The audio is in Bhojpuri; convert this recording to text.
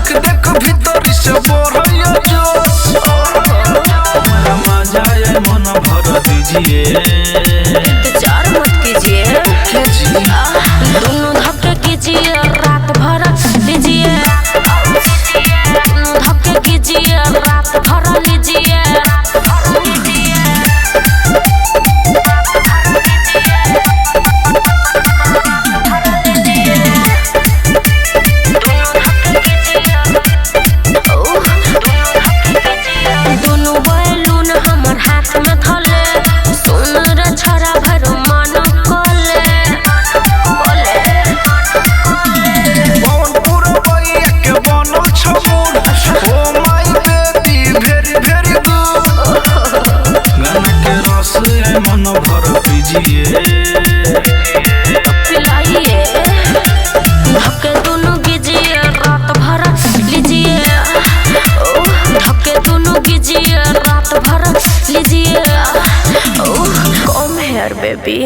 देख देख भीतर से बढ़िया जोश मेरा मजा ये मन भर दीजिए इंतजार मत कीजिए दोनों धक्के कीजिए रात भर लीजिए दोनों धक्के कीजिए रात भर लीजिए दोनों बैलून हमर हाथ में धले सुन रे छोरा भर मन कोले पवन पूरा भैया के बनल छमुन oh my baby very very good गाना के रस ये मन भर पीजिए पिलाइए धक्के दोनों कीजिए रात भर लीजिए धक्के दोनों कीजिए रात भर लीजिए कम हेयर बेबी।